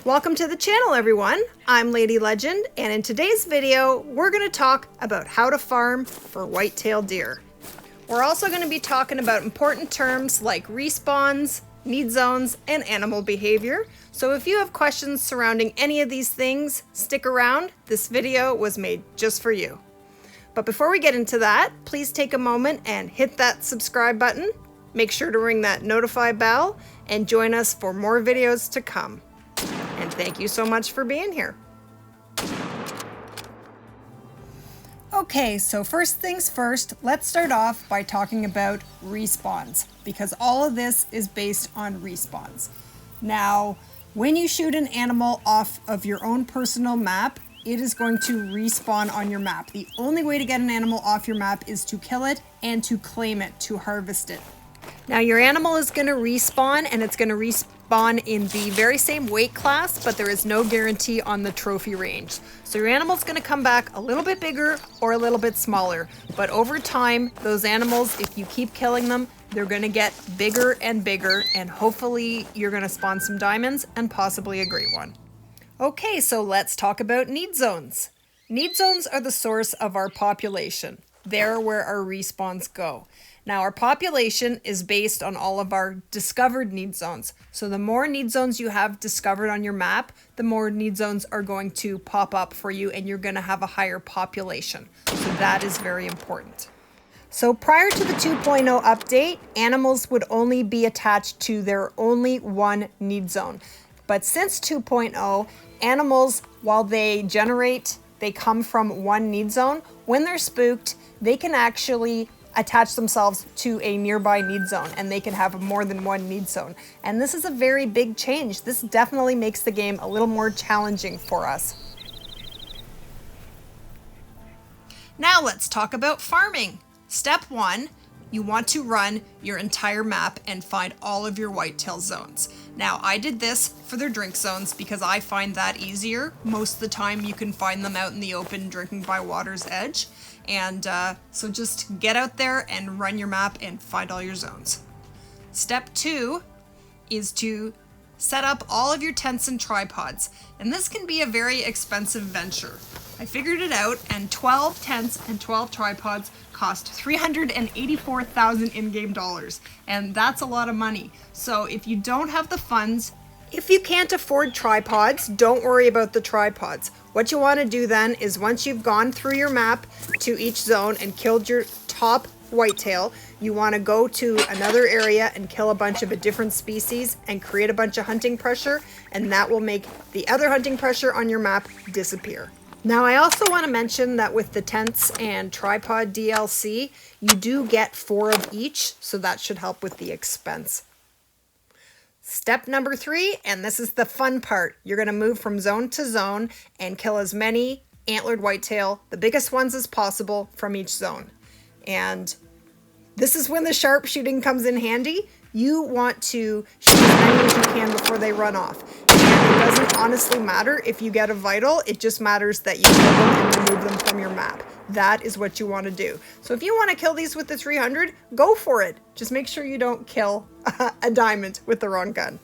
Welcome to the channel, everyone. I'm Lady Legend, and in today's video, we're going to talk about how to farm for whitetail deer. We're also going to be talking about important terms like respawns, need zones, and animal behavior. So if you have questions surrounding any of these things, stick around. This video was made just for you. But before we get into that, please take a moment and hit that subscribe button. Make sure to ring that notify bell and join us for more videos to come. And thank you so much for being here. Okay, so first things first, let's start off by talking about respawns, because all of this is based on respawns. Now, when you shoot an animal off of your own personal map, it is going to respawn on your map. The only way to get an animal off your map is to kill it and to claim it, to harvest it. Now your animal is going to respawn, and it's going to respawn in the very same weight class, but there is no guarantee on the trophy range. So your animal's going to come back a little bit bigger or a little bit smaller, but over time, those animals, if you keep killing them, they're going to get bigger and bigger, and hopefully you're going to spawn some diamonds and possibly a great one. Okay, so let's talk about need zones. Need zones are the source of our population. They're where our respawns go. Now, our population is based on all of our discovered need zones. So the more need zones you have discovered on your map, the more need zones are going to pop up for you, and you're going to have a higher population. So that is very important. So prior to the 2.0 update, animals would only be attached to their only one need zone. But since 2.0, animals, while they come from one need zone, when they're spooked, they can actually attach themselves to a nearby need zone, and they can have more than one need zone. And this is a very big change. This definitely makes the game a little more challenging for us. Now let's talk about farming. Step 1, you want to run your entire map and find all of your whitetail zones. Now, I did this for their drink zones because I find that easier. Most of the time you can find them out in the open drinking by water's edge. And so just get out there and run your map and find all your zones. Step 2 is to set up all of your tents and tripods. And this can be a very expensive venture. I figured it out, and 12 tents and 12 tripods cost 384,000 in-game dollars, and that's a lot of money. So if you don't have the funds, if you can't afford tripods, don't worry about the tripods. What you want to do then is, once you've gone through your map to each zone and killed your top whitetail, you want to go to another area and kill a bunch of a different species and create a bunch of hunting pressure, and that will make the other hunting pressure on your map disappear. Now, I also want to mention that with the tents and tripod DLC, you do get 4 of each, so that should help with the expense. Step number 3, and this is the fun part, you're going to move from zone to zone and kill as many antlered whitetail, the biggest ones as possible, from each zone. And this is when the sharpshooting comes in handy. You want to shoot as many as you can before they run off. And it doesn't honestly matter if you get a vital, it just matters that you kill them and remove them from your map. That is what you want to do. So if you want to kill these with the 300, go for it. Just make sure you don't kill a diamond with the wrong gun.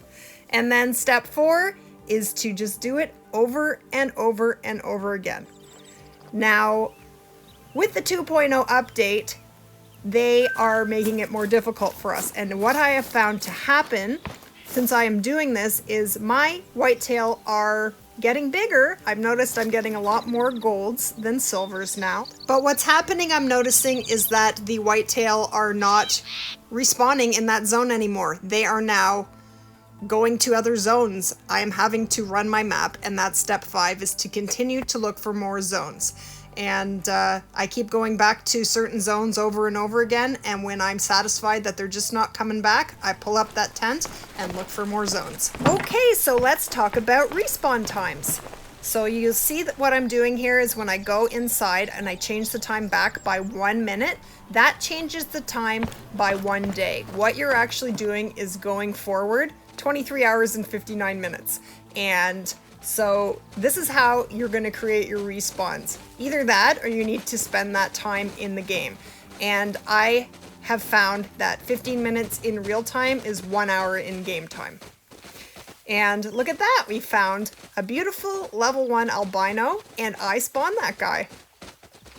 And then step 4 is to just do it over and over and over again. Now, with the 2.0 update, they are making it more difficult for us. And what I have found to happen since I am doing this is my whitetail are getting bigger. I've noticed I'm getting a lot more golds than silvers now. But what's happening, I'm noticing, is that the whitetail are not respawning in that zone anymore. They are now going to other zones. I am having to run my map, and that's step 5, is to continue to look for more zones. And I keep going back to certain zones over and over again, and when I'm satisfied that they're just not coming back, I pull up that tent and look for more zones. Okay, so let's talk about respawn times. So you'll see that what I'm doing here is when I go inside and I change the time back by 1 minute, that changes the time by 1 day. What you're actually doing is going forward 23 hours and 59 minutes. And so this is how you're going to create your respawns. Either that, or you need to spend that time in the game. And I have found that 15 minutes in real time is 1 hour in game time. And look at that, we found a beautiful level 1 albino, and I spawned that guy.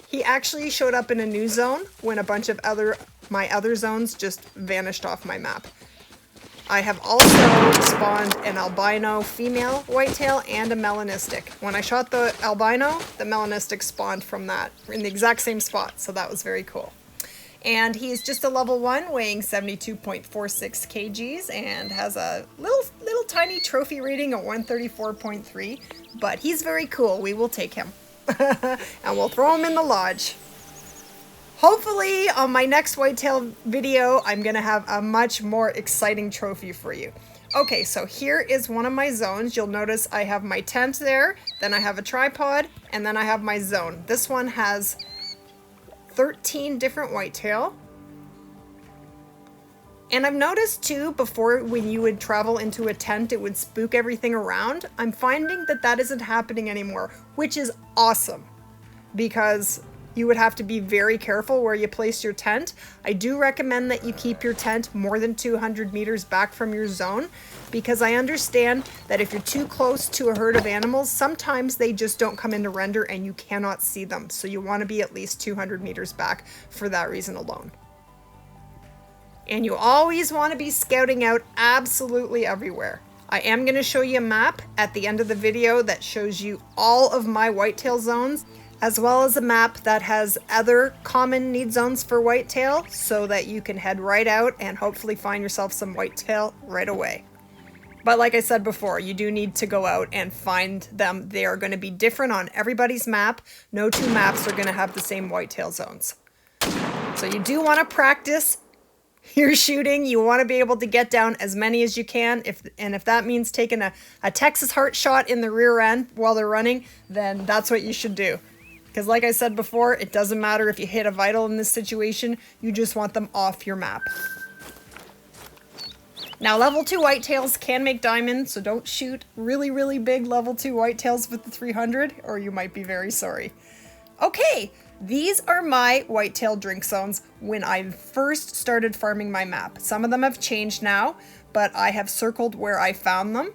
He actually showed up in a new zone when a bunch of my other zones just vanished off my map. I have also spawned an albino female whitetail and a melanistic. When I shot the albino, the melanistic spawned from that in the exact same spot, so that was very cool. And he's just a level 1 weighing 72.46 kgs and has a little tiny trophy rating of 134.3, but he's very cool. We will take him. And we'll throw him in the lodge. Hopefully on my next whitetail video, I'm going to have a much more exciting trophy for you. Okay, so here is one of my zones. You'll notice I have my tent there, then I have a tripod, and then I have my zone. This one has 13 different whitetail. And I've noticed too, before when you would travel into a tent, it would spook everything around. I'm finding that that isn't happening anymore, which is awesome because you would have to be very careful where you place your tent. I do recommend that you keep your tent more than 200 meters back from your zone because I understand that if you're too close to a herd of animals, sometimes they just don't come into render and you cannot see them. So you want to be at least 200 meters back for that reason alone. And you always want to be scouting out absolutely everywhere. I am going to show you a map at the end of the video that shows you all of my whitetail zones, as well as a map that has other common need zones for whitetail so that you can head right out and hopefully find yourself some whitetail right away. But like I said before, you do need to go out and find them. They are going to be different on everybody's map. No two maps are going to have the same whitetail zones. So you do want to practice your shooting. You want to be able to get down as many as you can. If that means taking a Texas heart shot in the rear end while they're running, then that's what you should do. Because like I said before, it doesn't matter if you hit a vital in this situation, you just want them off your map. Now level 2 whitetails can make diamonds, so don't shoot really, really big level 2 whitetails with the 300 or you might be very sorry. Okay, these are my whitetail drink zones when I first started farming my map. Some of them have changed now, but I have circled where I found them.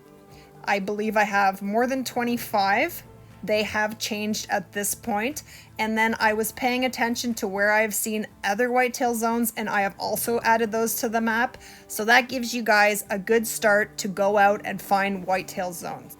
I believe I have more than 25. They have changed at this point. And then I was paying attention to where I've seen other whitetail zones and I have also added those to the map. So that gives you guys a good start to go out and find whitetail zones.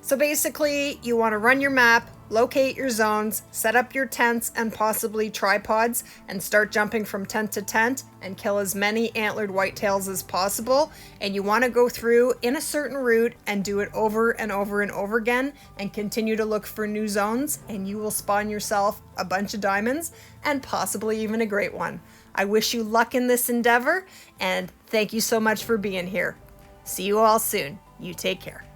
So basically you want to run your map, locate your zones, set up your tents and possibly tripods, and start jumping from tent to tent and kill as many antlered whitetails as possible. And you want to go through in a certain route and do it over and over and over again and continue to look for new zones, and you will spawn yourself a bunch of diamonds and possibly even a great one. I wish you luck in this endeavor and thank you so much for being here. See you all soon. You take care.